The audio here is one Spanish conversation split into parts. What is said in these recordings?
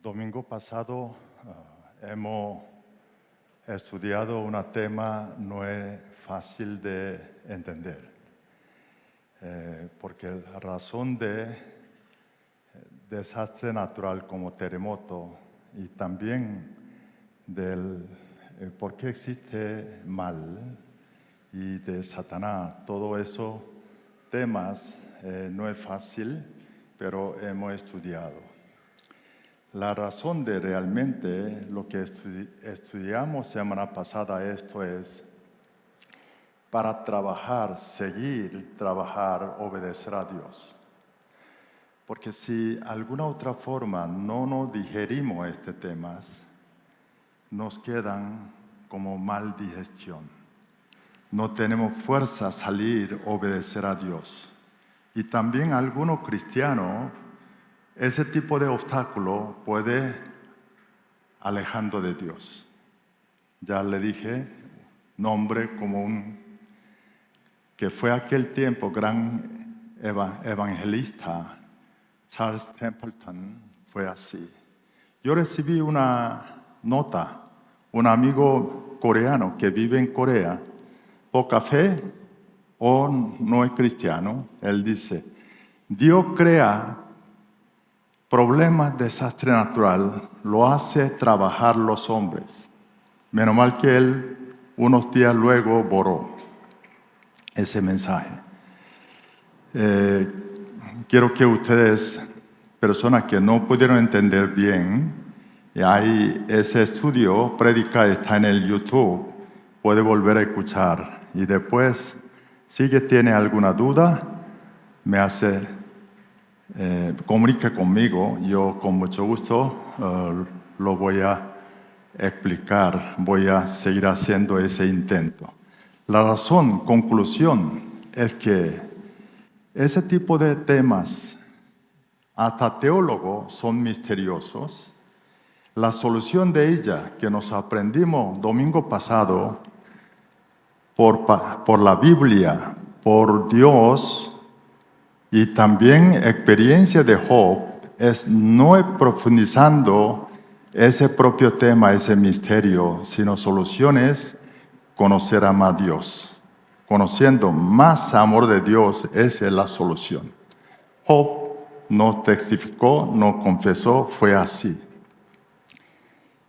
Domingo pasado hemos estudiado un tema no es fácil de entender, porque la razón de desastre natural como terremoto y también del por qué existe mal y de Satanás, todo esos temas no es fácil, pero hemos estudiado. La razón de realmente lo que estudiamos semana pasada, esto es para trabajar, seguir, trabajar, obedecer a Dios. Porque si de alguna otra forma no nos digerimos estos temas, nos quedan como mal digestión. No tenemos fuerza a salir, obedecer a Dios. Y también algunos cristianos, ese tipo de obstáculo puede alejando de Dios. Ya le dije, nombre como que fue aquel tiempo gran evangelista, Charles Templeton, fue así. Yo recibí una nota, un amigo coreano que vive en Corea, poca fe o no es cristiano, él dice, Dios crea problemas, desastre natural, lo hace trabajar los hombres. Menos mal que él unos días luego borró ese mensaje. Quiero que ustedes, personas que no pudieron entender bien, hay ese estudio, prédica está en el YouTube, puede volver a escuchar. Y después, si que tiene alguna duda, me hace comunica conmigo, yo con mucho gusto lo voy a explicar, voy a seguir haciendo ese intento. La razón, conclusión, es que ese tipo de temas, hasta teólogos, son misteriosos. La solución de ella, que nos aprendimos domingo pasado, por la Biblia, por Dios, y también experiencia de Job es no profundizando ese propio tema, ese misterio, sino soluciones, conocer a más Dios. Conociendo más amor de Dios, esa es la solución. Job no testificó, no confesó, fue así.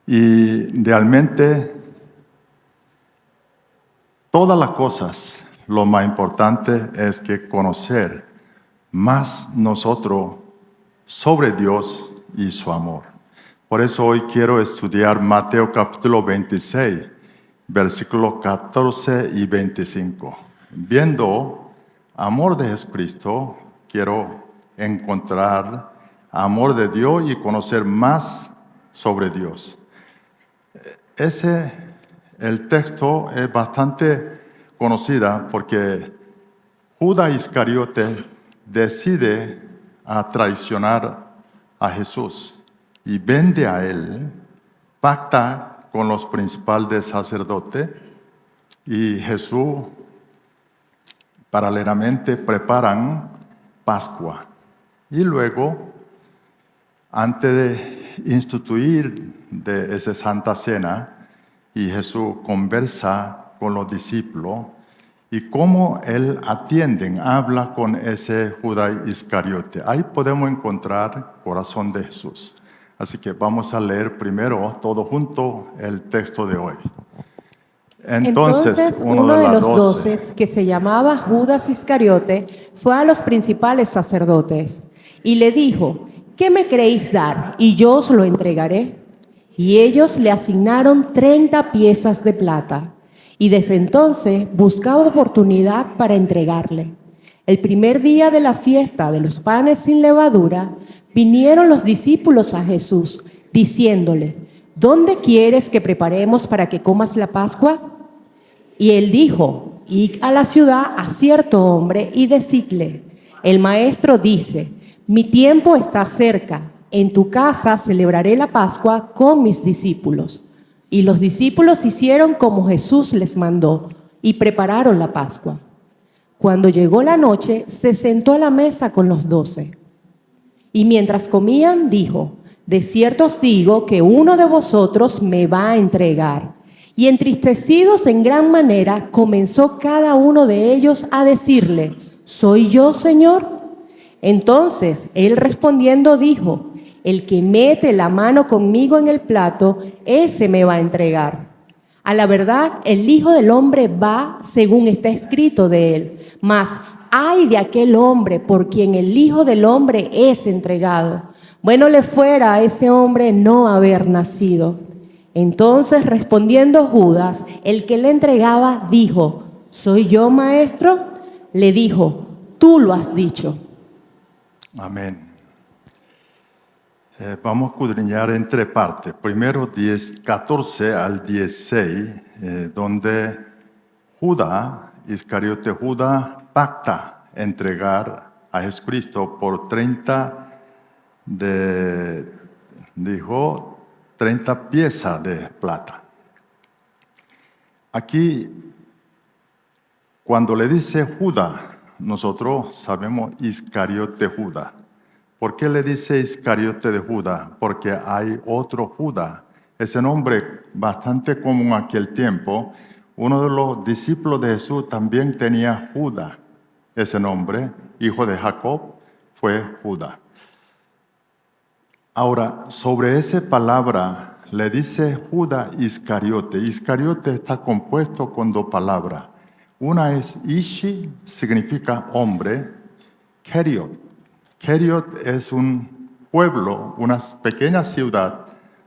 Y realmente, todas las cosas, lo más importante es que conocer más nosotros sobre Dios y su amor. Por eso hoy quiero estudiar Mateo capítulo 26, versículos 14 y 25. Viendo amor de Jesucristo, quiero encontrar amor de Dios y conocer más sobre Dios. El texto es bastante conocido porque Judas Iscariote decide a traicionar a Jesús y vende a él, pacta con los principales sacerdotes y Jesús paralelamente preparan Pascua. Y luego, antes de instituir de esa Santa Cena, y Jesús conversa con los discípulos, y cómo él atiende, habla con ese Judas Iscariote. Ahí podemos encontrar el corazón de Jesús. Así que vamos a leer primero, todo junto, el texto de hoy. Entonces uno de los 12, que se llamaba Judas Iscariote, fue a los principales sacerdotes y le dijo, ¿qué me queréis dar? Y yo os lo entregaré. Y ellos le asignaron 30 piezas de plata. Y desde entonces buscaba oportunidad para entregarle. El primer día de la fiesta de los panes sin levadura, vinieron los discípulos a Jesús, diciéndole, ¿dónde quieres que preparemos para que comas la Pascua? Y él dijo, id a la ciudad a cierto hombre y decidle, el maestro dice, mi tiempo está cerca, en tu casa celebraré la Pascua con mis discípulos. Y los discípulos hicieron como Jesús les mandó y prepararon la Pascua. Cuando llegó la noche, se sentó a la mesa con los 12. Y mientras comían, dijo, De cierto os digo que uno de vosotros me va a entregar. Y entristecidos en gran manera, comenzó cada uno de ellos a decirle: ¿Soy yo, Señor? Entonces él respondiendo dijo: el que mete la mano conmigo en el plato, ese me va a entregar. A la verdad, el Hijo del Hombre va según está escrito de él. Mas ay de aquel hombre por quien el Hijo del Hombre es entregado. Bueno le fuera a ese hombre no haber nacido. Entonces, respondiendo Judas, el que le entregaba, dijo: ¿Soy yo, maestro? Le dijo: tú lo has dicho. Amén. Vamos a escudriñar entre partes. Primero 14 al 16, donde Judas, Iscariote Judas, pacta entregar a Jesucristo por 30 piezas de plata. Aquí, cuando le dice Judas, nosotros sabemos Iscariote Judas. ¿Por qué le dice Iscariote de Judas? Porque hay otro Judas. Ese nombre bastante común en aquel tiempo. Uno de los discípulos de Jesús también tenía Judas. Ese nombre, hijo de Jacob, fue Judas. Ahora, sobre esa palabra le dice Judas Iscariote. Iscariote está compuesto con dos palabras. Una es Ishi, significa hombre. Keriot. Keriot es un pueblo, una pequeña ciudad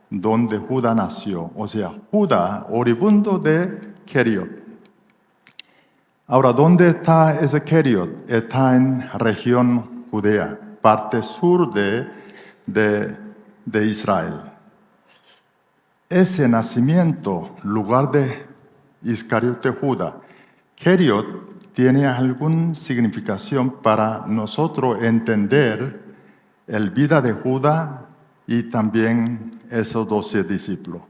donde Judas nació. O sea, Judas, oriundo de Keriot. Ahora, ¿dónde está ese Keriot? Está en región Judea, parte sur de Israel. Ese nacimiento, lugar de Iscariote Judas, Keriot, tiene alguna significación para nosotros entender la vida de Judas y también esos 12 discípulos.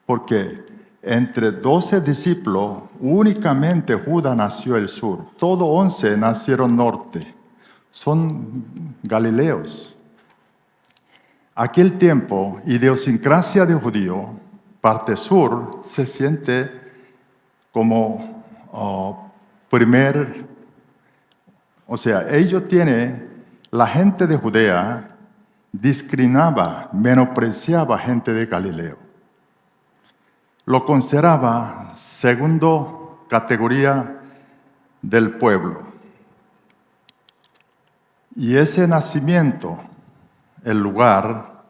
Porque entre 12 discípulos, únicamente Judas nació el sur. Todos 11 nacieron norte. Son galileos. Aquel tiempo, idiosincrasia de judío, parte sur, se siente como ellos tienen, la gente de Judea discriminaba, menospreciaba gente de Galileo. Lo consideraba segundo categoría del pueblo. Y ese nacimiento, el lugar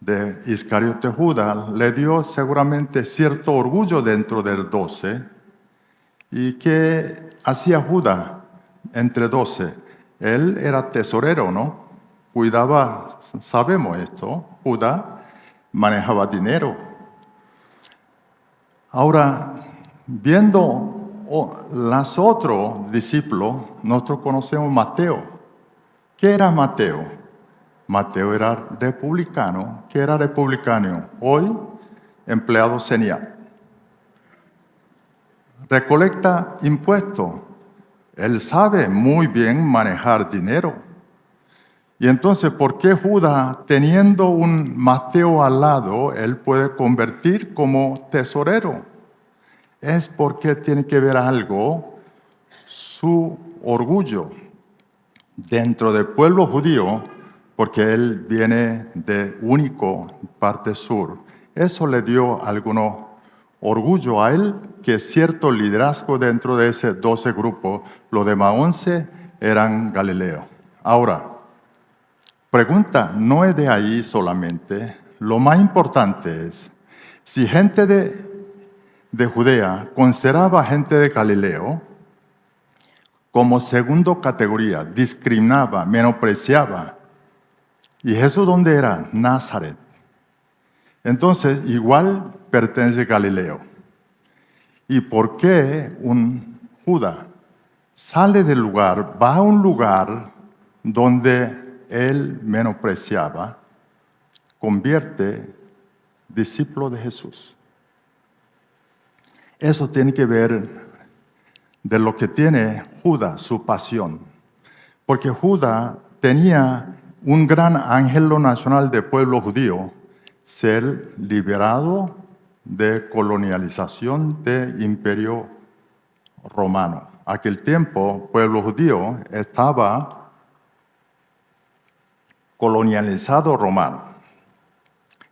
de Iscariote Judas, le dio seguramente cierto orgullo dentro del 12. ¿Y qué hacía Judas entre 12? Él era tesorero, ¿no? Cuidaba, sabemos esto, Judas manejaba dinero. Ahora, viendo los otros discípulos, nosotros conocemos Mateo. ¿Qué era Mateo? Mateo era republicano. ¿Qué era republicano? Hoy, empleado CENIAT. Recolecta impuestos. Él sabe muy bien manejar dinero. Y entonces, ¿por qué Judas, teniendo un Mateo al lado, él puede convertir como tesorero? Es porque tiene que ver algo, su orgullo dentro del pueblo judío, porque él viene de único parte sur. Eso le dio algunos orgullo a él, que cierto liderazgo dentro de ese 12 grupos, los demás 11 eran galileos. Ahora, pregunta, no es de ahí solamente. Lo más importante es, si gente de Judea consideraba gente de Galileo como segunda categoría, discriminaba, menospreciaba. ¿Y Jesús dónde era? Nazaret. Entonces, igual pertenece a Galileo. ¿Y por qué un Judas sale del lugar, va a un lugar donde él menospreciaba, convierte discípulo de Jesús? Eso tiene que ver de lo que tiene Judas, su pasión. Porque Judas tenía un gran ángel nacional del pueblo judío, ser liberado de colonialización del imperio romano. Aquel tiempo, el pueblo judío estaba colonializado romano.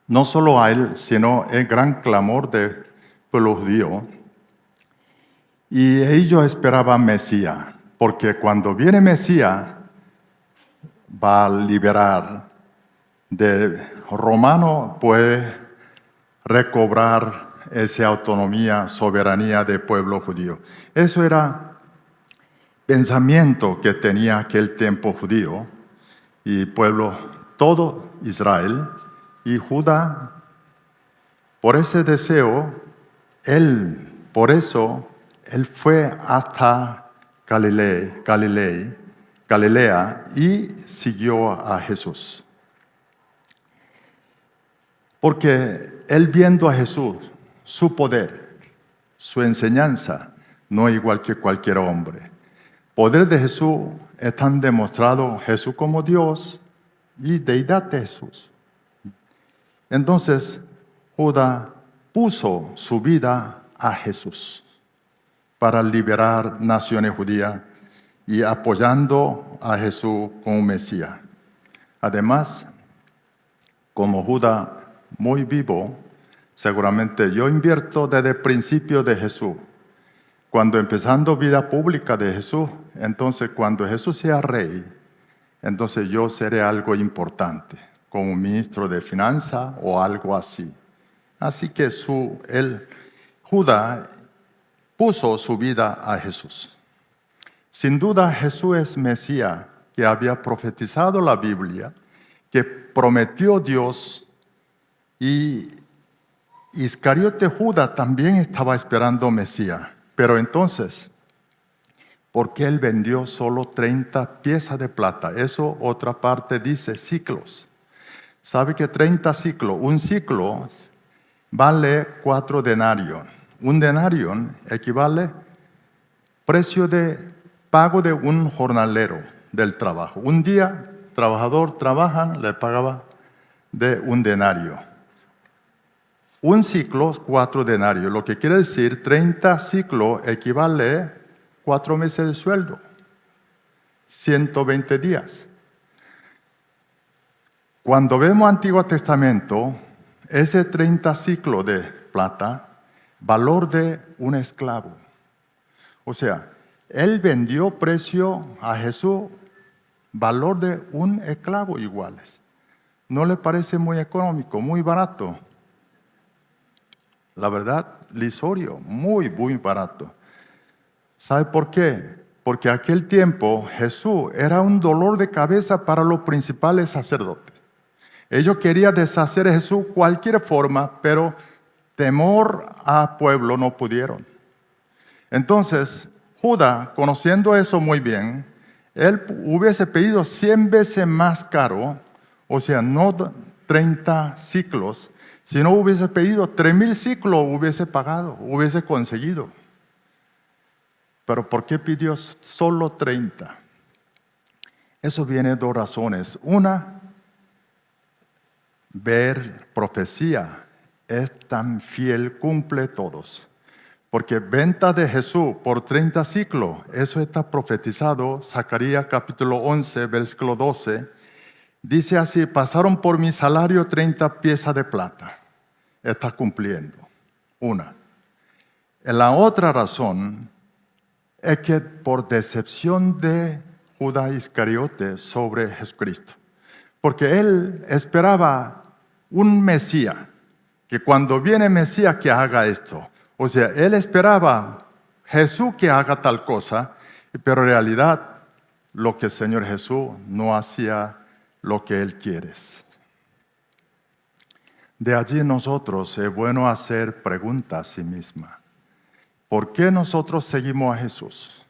No solo a él, sino el gran clamor del pueblo judío. Y ellos esperaban Mesías, porque cuando viene Mesías, va a liberar del romano, puede recobrar esa autonomía, soberanía del pueblo judío. Eso era pensamiento que tenía aquel tiempo judío y pueblo, todo Israel y Judá. Por ese deseo, por eso, él fue hasta Galilea y siguió a Jesús. Porque él viendo a Jesús, su poder, su enseñanza, no igual que cualquier hombre. Poder de Jesús están demostrado Jesús como Dios y deidad de Jesús. Entonces, Judá puso su vida a Jesús para liberar naciones judías y apoyando a Jesús como Mesías. Además, como Judá muy vivo, seguramente yo invierto desde el principio de Jesús. Cuando empezando vida pública de Jesús, entonces cuando Jesús sea rey, entonces yo seré algo importante, como ministro de finanzas o algo así. Así que Judá puso su vida a Jesús. Sin duda Jesús es Mesías que había profetizado la Biblia, que prometió Dios, y Iscariote Judas también estaba esperando Mesías. Pero entonces, ¿por qué él vendió solo 30 piezas de plata? Eso otra parte dice ciclos. ¿Sabe que 30 ciclos? Un ciclo vale 4 denarios. Un denario equivale precio de pago de un jornalero del trabajo. Un día, trabajador trabaja, le pagaba de un denario. Un ciclo, 4 denarios, lo que quiere decir 30 ciclos equivale 4 meses de sueldo, 120 días. Cuando vemos Antiguo Testamento, ese 30 ciclos de plata, valor de un esclavo. O sea, él vendió precio a Jesús, valor de un esclavo iguales. ¿No le parece muy económico, muy barato? La verdad, lisorio, muy, muy barato. ¿Sabe por qué? Porque aquel tiempo Jesús era un dolor de cabeza para los principales sacerdotes. Ellos querían deshacer a Jesús de cualquier forma, pero temor al pueblo no pudieron. Entonces, Judas, conociendo eso muy bien, él hubiese pedido 100 veces más caro, o sea, no 30 ciclos, si no hubiese pedido 3,000 ciclos, hubiese pagado, hubiese conseguido. Pero ¿por qué pidió solo 30? Eso viene de 2 razones. Una, ver profecía es tan fiel, cumple todos. Porque venta de Jesús por 30 ciclos, eso está profetizado, Zacarías capítulo 11, versículo 12, dice así: pasaron por mi salario 30 piezas de plata. Está cumpliendo. Una. La otra razón es que por decepción de Judas Iscariote sobre Jesucristo. Porque él esperaba un Mesías, que cuando viene Mesías que haga esto. O sea, él esperaba Jesús que haga tal cosa, pero en realidad lo que el Señor Jesús no hacía lo que Él quiere. De allí nosotros es bueno hacer preguntas a sí misma. ¿Por qué nosotros seguimos a Jesús?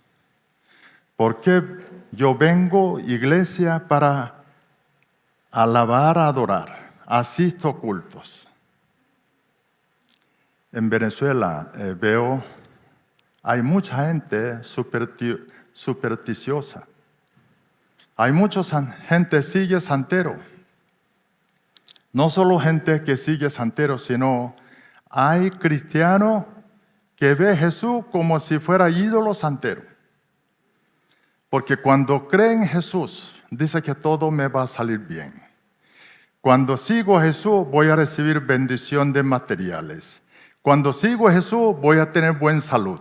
¿Por qué yo vengo, iglesia, para alabar, adorar? Asisto a cultos. En Venezuela veo, hay mucha gente supersticiosa. Hay mucha gente que sigue santero. No solo gente que sigue santero, sino hay cristianos que ve a Jesús como si fuera ídolo santero. Porque cuando creen en Jesús, dice que todo me va a salir bien. Cuando sigo a Jesús, voy a recibir bendición de materiales. Cuando sigo a Jesús, voy a tener buena salud.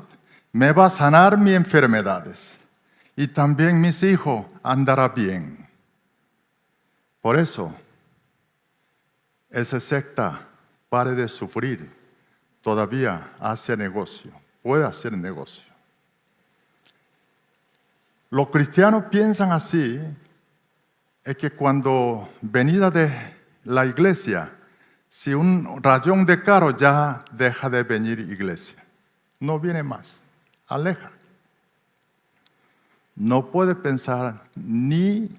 Me va a sanar mis enfermedades. Y también mis hijos andarán bien. Por eso, esa secta, pare de sufrir, todavía hace negocio, puede hacer negocio. Los cristianos piensan así, es que cuando venida de la iglesia, si un rayón de carro ya deja de venir iglesia, no viene más, aleja. No puede pensar ni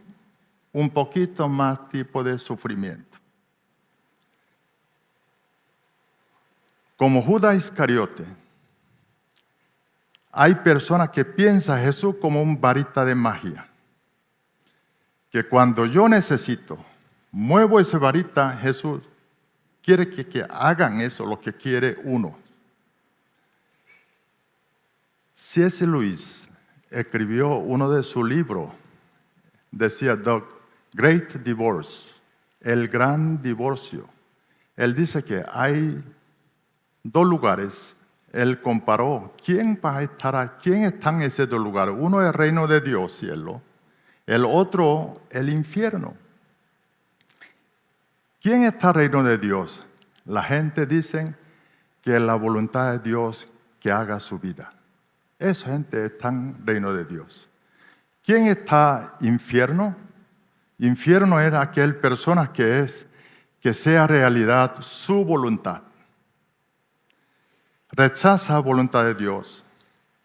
un poquito más tipo de sufrimiento. Como Judas Iscariote, hay personas que piensan a Jesús como un varita de magia. Que cuando yo necesito, muevo esa varita, Jesús quiere que hagan eso, lo que quiere uno. C.S. Lewis escribió uno de sus libros, decía The Great Divorce, el gran divorcio. Él dice que hay dos lugares. Él comparó, ¿quién está en esos dos lugares? Uno es el reino de Dios, cielo. El otro, el infierno. ¿Quién está en el reino de Dios? La gente dice que es la voluntad de Dios que haga su vida. Esa gente está en el reino de Dios. ¿Quién está en infierno? Infierno era aquella persona que sea realidad su voluntad. Rechaza la voluntad de Dios,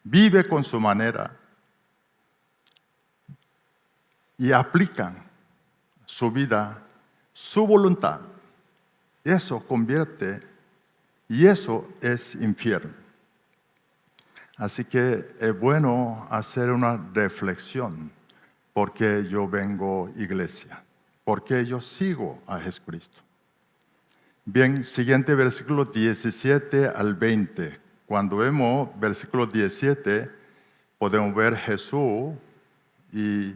vive con su manera y aplican su vida, su voluntad. Eso convierte y eso es infierno. Así que es bueno hacer una reflexión. ¿Por qué yo vengo a iglesia? ¿Por qué yo sigo a Jesucristo? Bien, siguiente versículo 17 al 20. Cuando vemos versículo 17, podemos ver Jesús y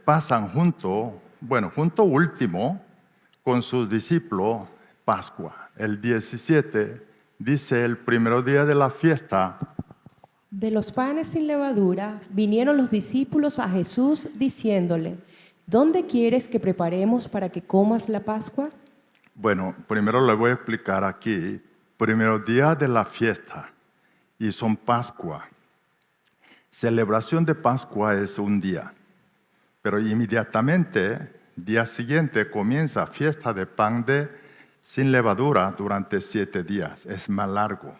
pasan junto último, con sus discípulos, Pascua. El 17 dice, el primer día de la fiesta. De los panes sin levadura, vinieron los discípulos a Jesús diciéndole, ¿dónde quieres que preparemos para que comas la Pascua? Bueno, primero le voy a explicar aquí, primer día de la fiesta, y son Pascua. Celebración de Pascua es un día, pero inmediatamente, día siguiente, comienza fiesta de pan sin levadura durante 7 días, es más largo.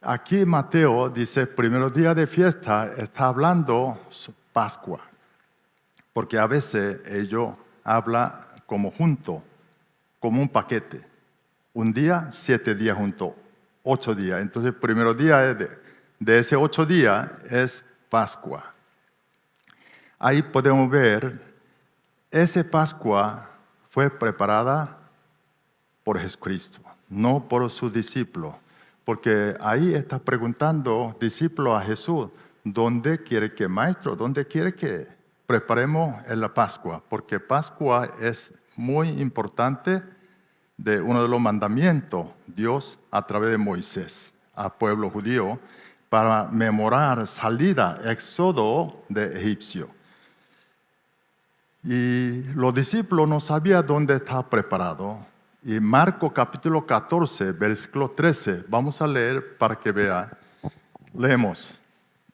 Aquí Mateo dice, primer día de fiesta, está hablando Pascua, porque a veces ellos hablan como junto, como un paquete. Un día, 7 días juntos, 8 días. Entonces, el primer día de ese 8 días es Pascua. Ahí podemos ver, esa Pascua fue preparada por Jesucristo, no por sus discípulos. Porque ahí está preguntando discípulos a Jesús, ¿dónde quiere que, maestro, dónde quiere que preparemos en la Pascua? Porque Pascua es muy importante de uno de los mandamientos, Dios a través de Moisés al pueblo judío para memorar salida, éxodo de Egipcio. Y los discípulos no sabían dónde estaba preparado. Y Marcos capítulo 14, versículo 13, vamos a leer para que vean. Leemos.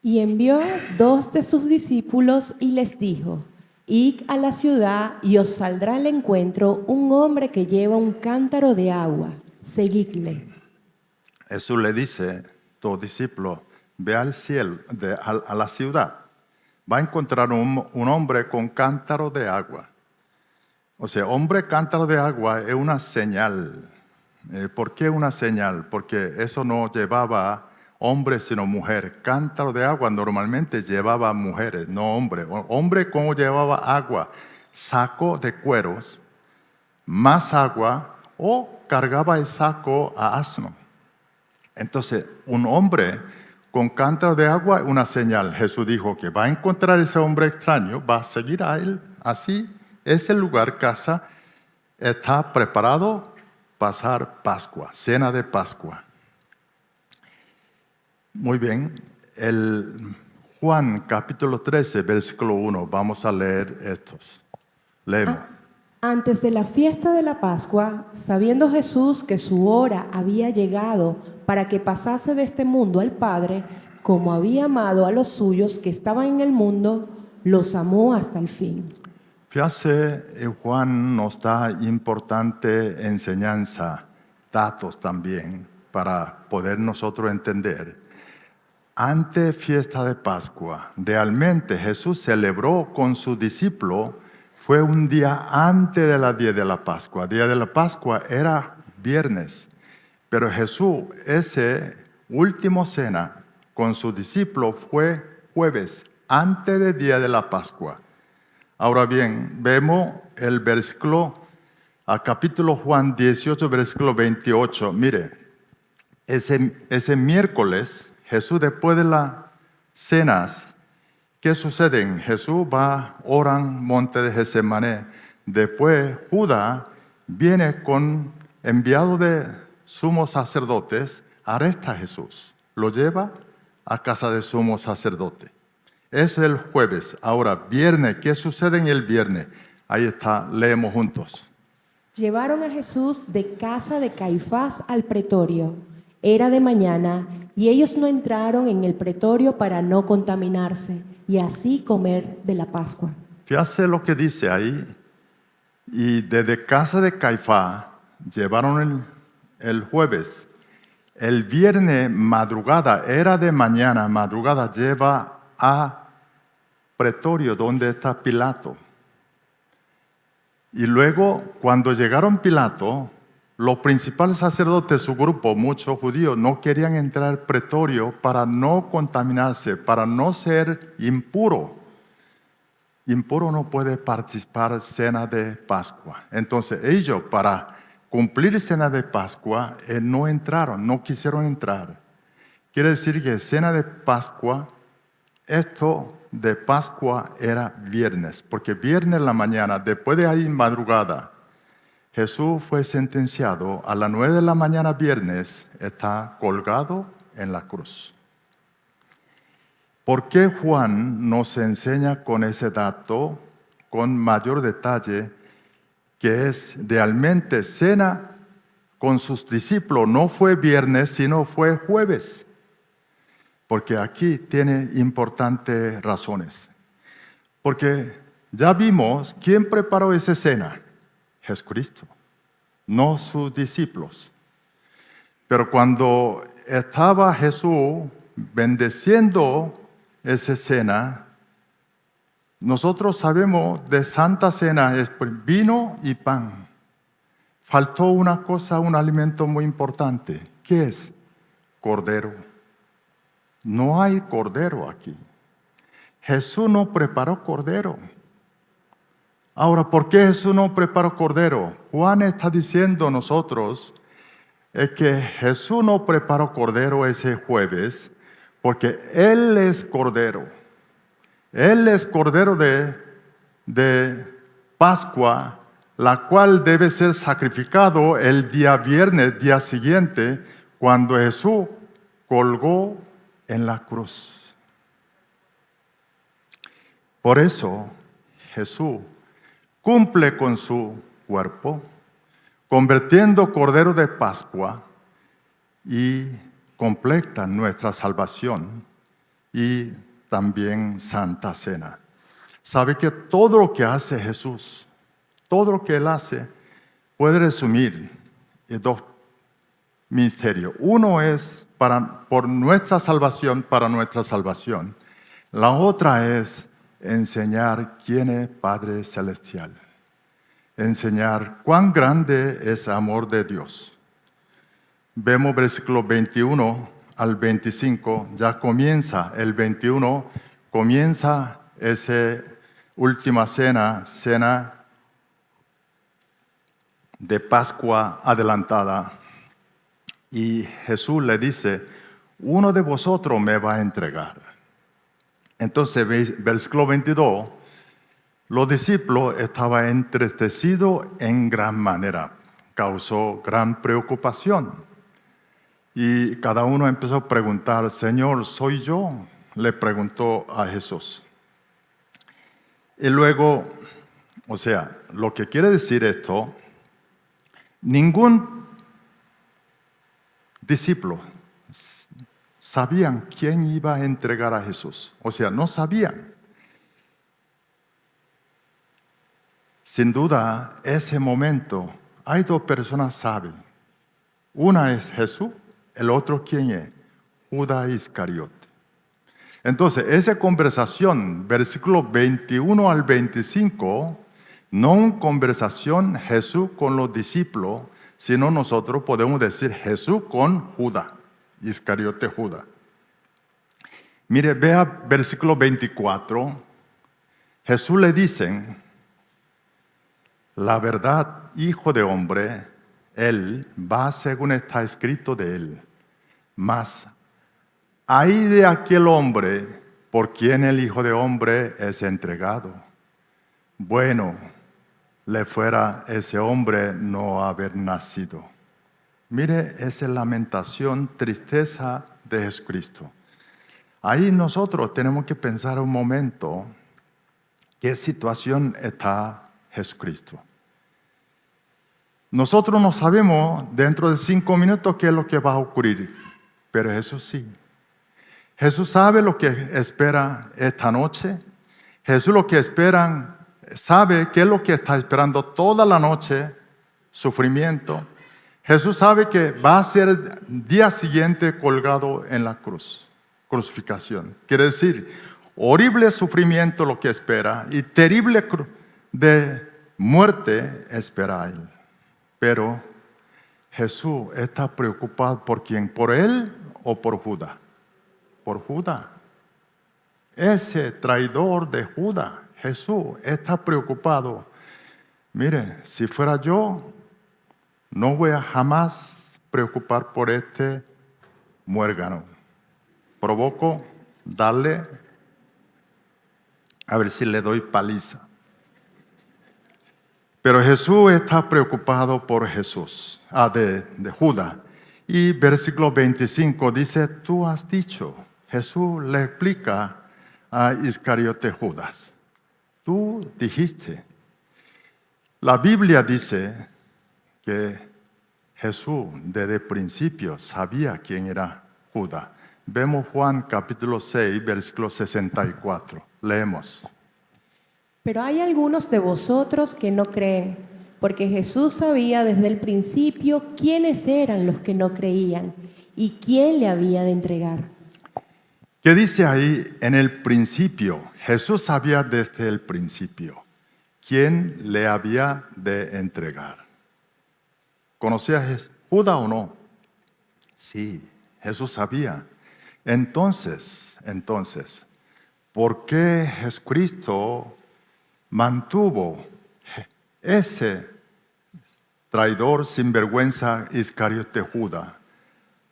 Y envió 2 de sus discípulos y les dijo, id a la ciudad y os saldrá al encuentro un hombre que lleva un cántaro de agua, seguidle. Jesús le dice a los discípulos, ve al cielo, a la ciudad. Va a encontrar un hombre con cántaro de agua. O sea, hombre cántaro de agua es una señal. ¿Por qué una señal? Porque eso no llevaba hombre sino mujer. Cántaro de agua normalmente llevaba mujeres, no hombre. Hombre, ¿cómo llevaba agua? Saco de cueros, más agua, o cargaba el saco a asno. Entonces, un hombre con cántaro de agua, una señal. Jesús dijo que va a encontrar ese hombre extraño, va a seguir a él. Así, ese lugar, casa, está preparado para pasar Pascua, cena de Pascua. Muy bien, el Juan capítulo 13, versículo 1, vamos a leer estos. Leemos. Antes de la fiesta de la Pascua, sabiendo Jesús que su hora había llegado para que pasase de este mundo al Padre, como había amado a los suyos que estaban en el mundo, los amó hasta el fin. Fíjate, Juan nos da importante enseñanza, datos también, para poder nosotros entender. Ante fiesta de Pascua, realmente Jesús celebró con sus discípulos. Fue un día antes de la día de la Pascua. Día de la Pascua era viernes. Pero Jesús, ese último cena con sus discípulos fue jueves, antes del día de la Pascua. Ahora bien, vemos el versículo, a capítulo Juan 18, versículo 28. Mire, ese miércoles, Jesús después de las cenas, ¿qué sucede? Jesús va, oran, monte de Getsemaní. Después Judas viene con enviado de sumos sacerdotes, arresta a Jesús, lo lleva a casa del sumo sacerdote. Es el jueves. Ahora, viernes, ¿qué sucede en el viernes? Ahí está, leemos juntos. Llevaron a Jesús de casa de Caifás al pretorio. Era de mañana y ellos no entraron en el pretorio para no contaminarse y así comer de la Pascua. Fíjate lo que dice ahí. Y desde casa de Caifás llevaron el jueves. El viernes madrugada, era de mañana, madrugada lleva a pretorio donde está Pilato. Y luego cuando llegaron Pilato, los principales sacerdotes de su grupo, muchos judíos, no querían entrar al pretorio para no contaminarse, para no ser impuro. Impuro no puede participar en cena de Pascua. Entonces ellos, para cumplir cena de Pascua, no entraron, no quisieron entrar. Quiere decir que cena de Pascua, esto de Pascua era viernes, porque viernes en la mañana, después de ahí madrugada, Jesús fue sentenciado a las 9 de la mañana viernes, está colgado en la cruz. ¿Por qué Juan nos enseña con ese dato, con mayor detalle, que es realmente cena con sus discípulos? No fue viernes, sino fue jueves. Porque aquí tiene importantes razones. Porque ya vimos quién preparó esa cena. Jesucristo, no sus discípulos. Pero cuando estaba Jesús bendeciendo esa cena, nosotros sabemos de Santa Cena es vino y pan. Faltó una cosa, un alimento muy importante. ¿Qué es? Cordero. No hay cordero aquí. Jesús no preparó cordero. Ahora, ¿por qué Jesús no preparó cordero? Juan está diciendo a nosotros es que Jesús no preparó cordero ese jueves porque Él es cordero. Él es cordero de Pascua, la cual debe ser sacrificado el día viernes, día siguiente, cuando Jesús colgó en la cruz. Por eso Jesús cumple con su cuerpo, convirtiendo cordero de Pascua y completa nuestra salvación y también Santa Cena. Sabe que todo lo que hace Jesús, todo lo que Él hace, puede resumir en dos ministerios. Uno es por nuestra salvación, para nuestra salvación. La otra es enseñar quién es Padre Celestial. Enseñar cuán grande es el amor de Dios. Vemos versículo 21 al 25, ya comienza el 21, comienza esa última cena de Pascua adelantada. Y Jesús le dice, uno de vosotros me va a entregar. Entonces, versículo 22, los discípulos estaban entristecidos en gran manera, causó gran preocupación. Y cada uno empezó a preguntar, Señor, ¿soy yo? Le preguntó a Jesús. Y luego, lo que quiere decir esto, ningún discípulo sabían quién iba a entregar a Jesús. No sabían. Sin duda, ese momento, hay dos personas saben. Una es Jesús, el otro ¿quién es? Judas Iscariote. Entonces, esa conversación, versículos 21 al 25, no una conversación Jesús con los discípulos, sino nosotros podemos decir Jesús con Judas, Iscariote Judas. Mire, vea versículo 24. Jesús le dice, la verdad, hijo de hombre, él va según está escrito de él. Mas, ay de aquel hombre por quien el hijo de hombre es entregado. Bueno, le fuera ese hombre no haber nacido. Mire, esa lamentación, tristeza de Jesucristo. Ahí nosotros tenemos que pensar un momento, ¿qué situación está Jesucristo? Nosotros no sabemos dentro de 5 minutos qué es lo que va a ocurrir, pero Jesús sí. Jesús sabe lo que espera esta noche. Jesús lo que espera, sabe qué es lo que está esperando toda la noche, sufrimiento. Jesús sabe que va a ser el día siguiente colgado en la cruz, crucificación. Quiere decir, horrible sufrimiento lo que espera y terrible de muerte espera a él. Pero Jesús está preocupado por quién, por él o por Judas. Por Judas. Ese traidor de Judas, Jesús está preocupado. Mire, si fuera yo, no voy a jamás preocupar por este muérgano. Provoco darle, a ver si le doy paliza. Pero Jesús está preocupado por Jesús, de Judas. Y versículo 25 dice, tú has dicho, Jesús le explica a Iscariote Judas, tú dijiste. La Biblia dice que Jesús desde el principio sabía quién era Judas. Vemos Juan capítulo 6, versículo 64. Leemos. Pero hay algunos de vosotros que no creen, porque Jesús sabía desde el principio quiénes eran los que no creían y quién le había de entregar. ¿Qué dice ahí en el principio? Jesús sabía desde el principio quién le había de entregar. ¿Conocía a Judas o no? Sí, Jesús sabía. Entonces, ¿por qué Jesucristo mantuvo ese traidor sinvergüenza Iscariote Judas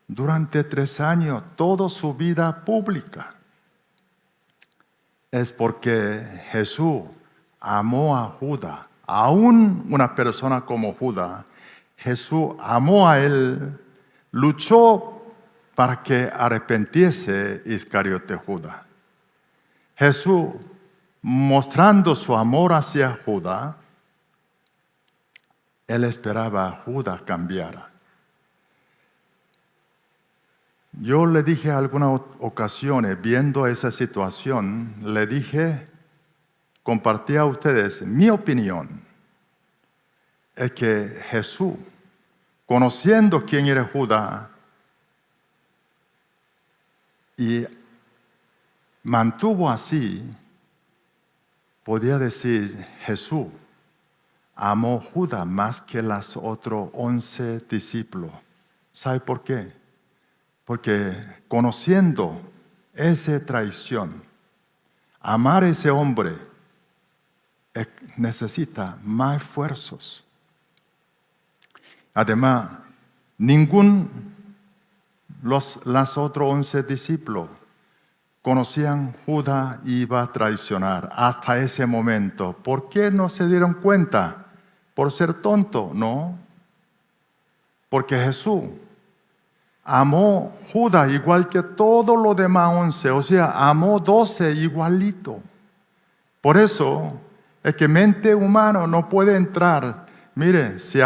durante 3 años, toda su vida pública? Es porque Jesús amó a Judas, aún una persona como Judas. Jesús amó a él, luchó para que arrepentiese Iscariote Judas. Jesús, mostrando su amor hacia Judas, él esperaba a Judas cambiara. Yo le dije en algunas ocasiones, viendo esa situación, le dije, compartí a ustedes mi opinión, es que Jesús, conociendo quién era Judas, y mantuvo así, podía decir, Jesús amó a Judas más que los otros 11 discípulos. ¿Sabe por qué? Porque conociendo esa traición, amar a ese hombre necesita más esfuerzos. Además, las otros 11 discípulos conocían Judas iba a traicionar hasta ese momento. ¿Por qué no se dieron cuenta? ¿Por ser tonto? No. Porque Jesús amó Judas igual que todos los demás 11, o sea, amó 12 igualito. Por eso es que mente humana no puede entrar. Mire, si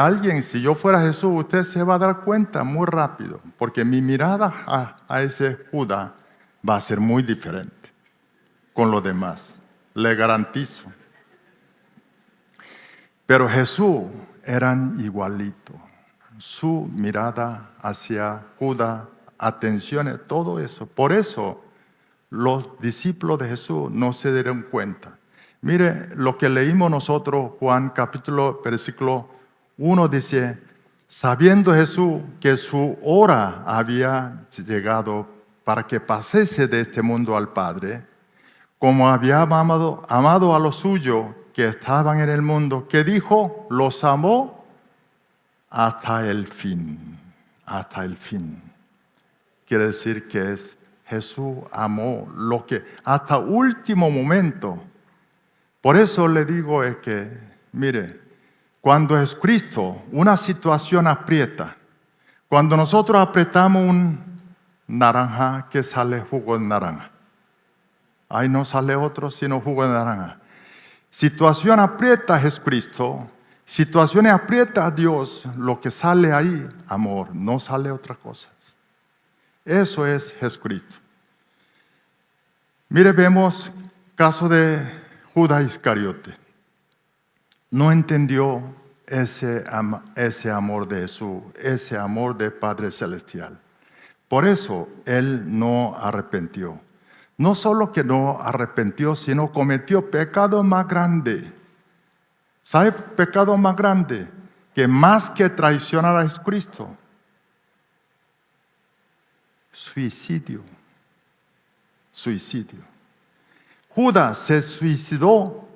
yo fuera Jesús, usted se va a dar cuenta muy rápido, porque mi mirada a ese Judas va a ser muy diferente con los demás, le garantizo. Pero Jesús eran igualitos. Su mirada hacia Judas, atenciones, todo eso. Por eso los discípulos de Jesús no se dieron cuenta. Mire lo que leímos nosotros, Juan versículo 1 dice, sabiendo Jesús que su hora había llegado para que pasase de este mundo al Padre, como había amado a los suyos que estaban en el mundo, que dijo, los amó hasta el fin, hasta el fin. Quiere decir que Jesús amó lo que hasta último momento. Por eso le digo es que, mire, cuando es Cristo, una situación aprieta. Cuando nosotros apretamos un naranja, que sale jugo de naranja. Ahí no sale otro sino jugo de naranja. Situación aprieta a Jesucristo. Situaciones aprieta a Dios. Lo que sale ahí, amor, no sale otra cosa. Eso es Jesucristo. Mire, vemos caso de Judas Iscariote. No entendió ese amor de Jesús, ese amor de Padre Celestial. Por eso él no arrepintió. No solo que no arrepintió, sino cometió pecado más grande. ¿Sabe pecado más grande? Que más que traicionar a Jesucristo. Suicidio. Judas se suicidó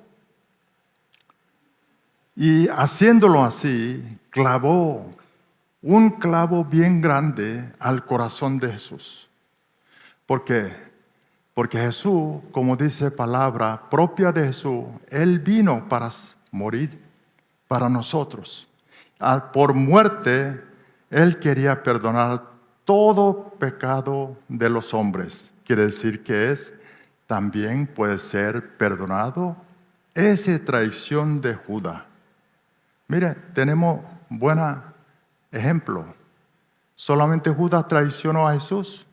y haciéndolo así, clavó un clavo bien grande al corazón de Jesús. ¿Por qué? Porque Jesús, como dice palabra propia de Jesús, Él vino para morir para nosotros. Por muerte, Él quería perdonar todo pecado de los hombres. Quiere decir que también puede ser perdonado esa traición de Judas. Mire, tenemos buen ejemplo. Solamente Judas traicionó a Jesús.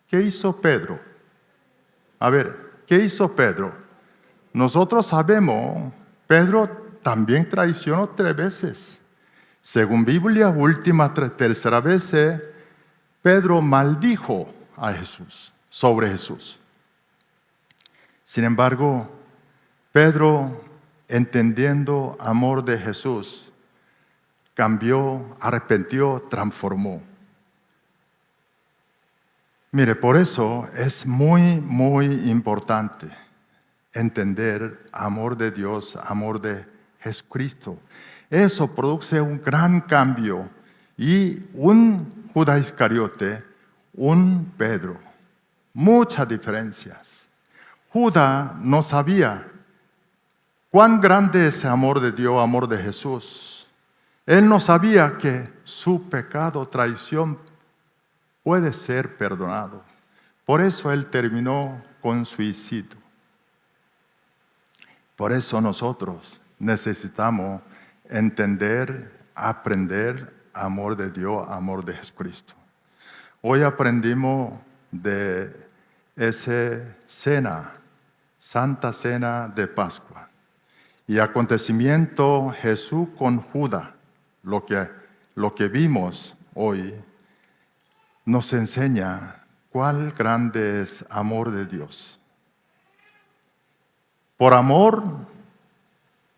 ¿Qué hizo Pedro? A ver, ¿qué hizo Pedro? Nosotros sabemos, Pedro también traicionó 3 veces. Según Biblia, tercera vez, Pedro maldijo a Jesús, sobre Jesús. Sin embargo, Pedro, entendiendo amor de Jesús, cambió, arrepintió, transformó. Mire, por eso es muy, muy importante entender amor de Dios, amor de Jesucristo. Eso produce un gran cambio y un Judas Iscariote, un Pedro. Muchas diferencias. Judas no sabía cuán grande es el amor de Dios, amor de Jesús. Él no sabía que su pecado, traición, puede ser perdonado. Por eso él terminó con suicidio. Por eso nosotros necesitamos entender, aprender amor de Dios, amor de Jesucristo. Hoy aprendimos de esa cena, Santa Cena de Pascua. Y acontecimiento Jesús con Judas, lo que vimos hoy, nos enseña cuál grande es amor de Dios. Por amor,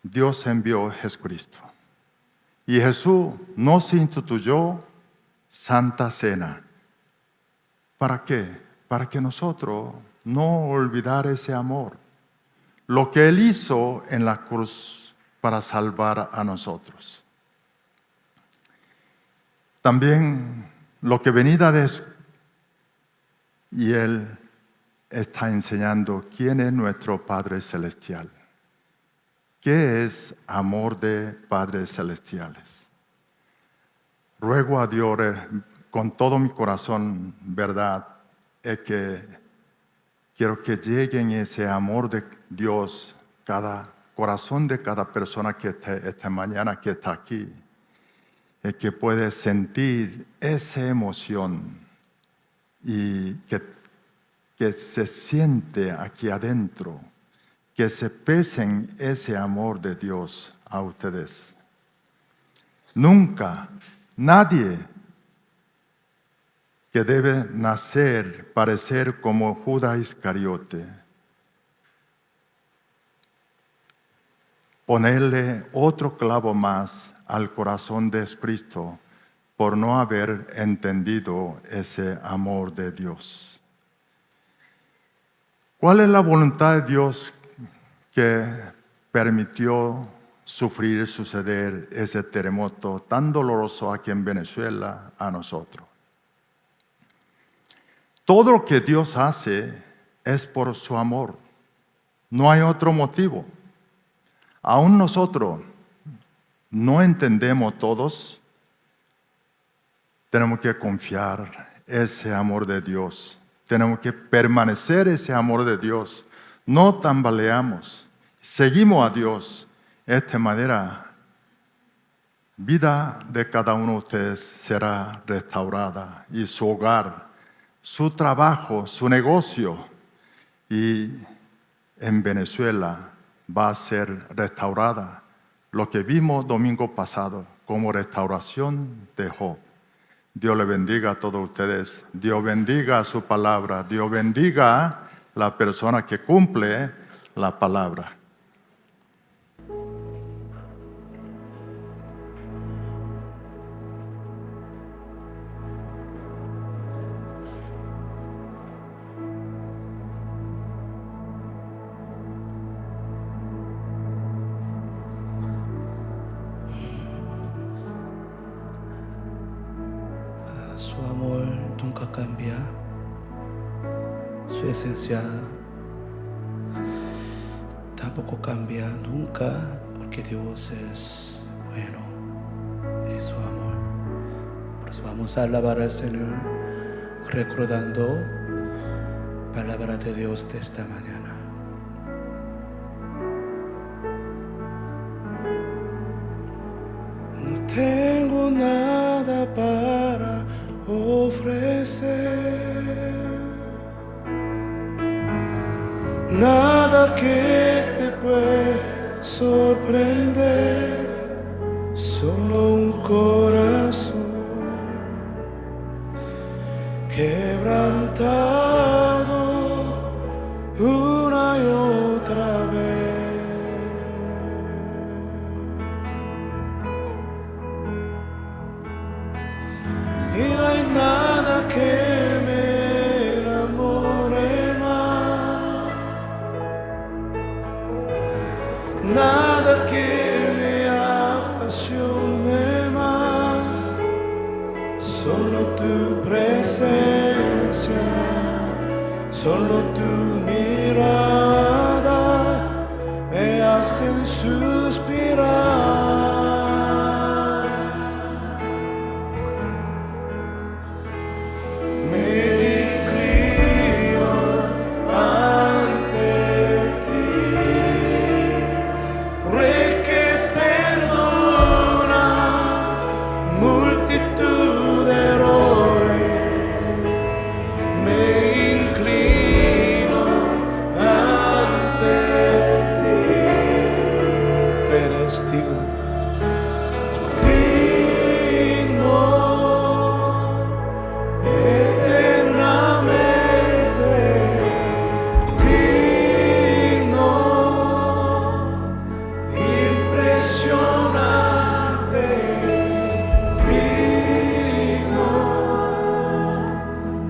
Dios envió a Jesucristo. Y Jesús nos instituyó Santa Cena. ¿Para qué? Para que nosotros no olvidar ese amor. Lo que Él hizo en la cruz para salvar a nosotros. También lo que venida después, y Él está enseñando quién es nuestro Padre Celestial. ¿Qué es amor de Padres Celestiales? Ruego a Dios con todo mi corazón, verdad, es que quiero que llegue en ese amor de Dios cada corazón de cada persona que esta mañana que está aquí, es que puede sentir esa emoción y que se siente aquí adentro, que se pesen ese amor de Dios a ustedes. Nunca, nadie que debe nacer, parecer como Judas Iscariote, ponerle otro clavo más al corazón de Cristo por no haber entendido ese amor de Dios. ¿Cuál es la voluntad de Dios que permitió suceder ese terremoto tan doloroso aquí en Venezuela a nosotros? Todo lo que Dios hace es por su amor. No hay otro motivo. Aún nosotros no entendemos todos. Tenemos que confiar en ese amor de Dios. Tenemos que permanecer ese amor de Dios. No tambaleamos. Seguimos a Dios. De esta manera, vida de cada uno de ustedes será restaurada y su hogar, su trabajo, su negocio y en Venezuela va a ser restaurada. Lo que vimos domingo pasado como restauración de Job. Dios le bendiga a todos ustedes. Dios bendiga su palabra. Dios bendiga a la persona que cumple la palabra. Su amor nunca cambia, su esencia tampoco cambia nunca, porque Dios es bueno, es su amor. Por eso vamos a alabar al Señor, recordando palabra de Dios de esta mañana. No tengo nada para ofrecer, nada que te pueda sorprender, solo un corazón quebrantado una y otra vez. Y no hay nada que me enamore más, nada que me apasione más, solo tu presencia, solo tu mirada me hacen suspirar.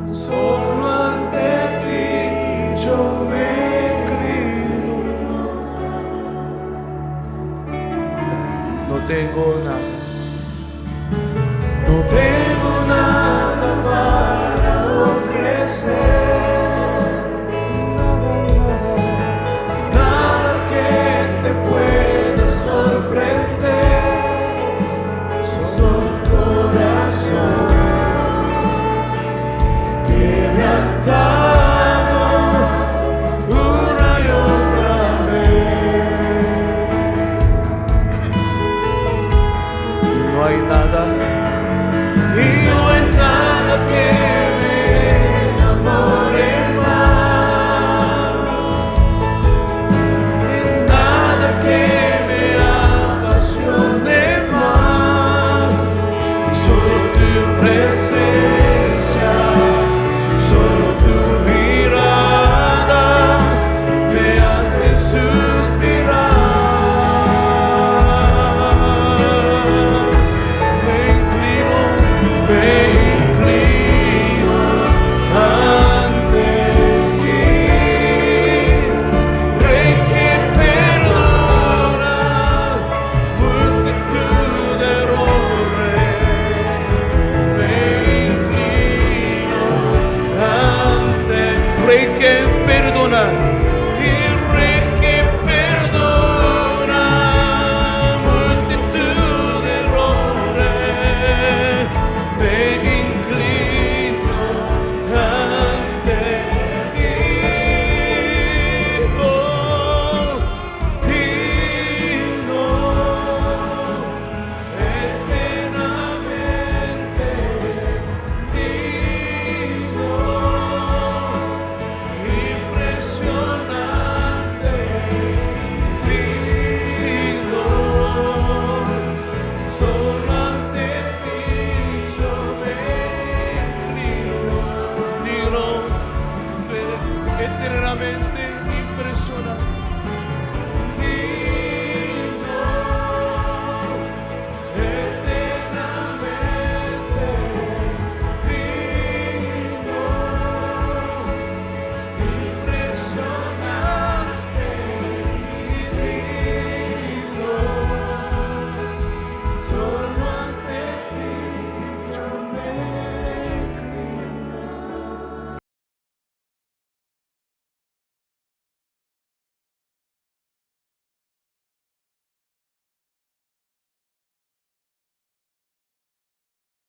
So no tengo nada. No tengo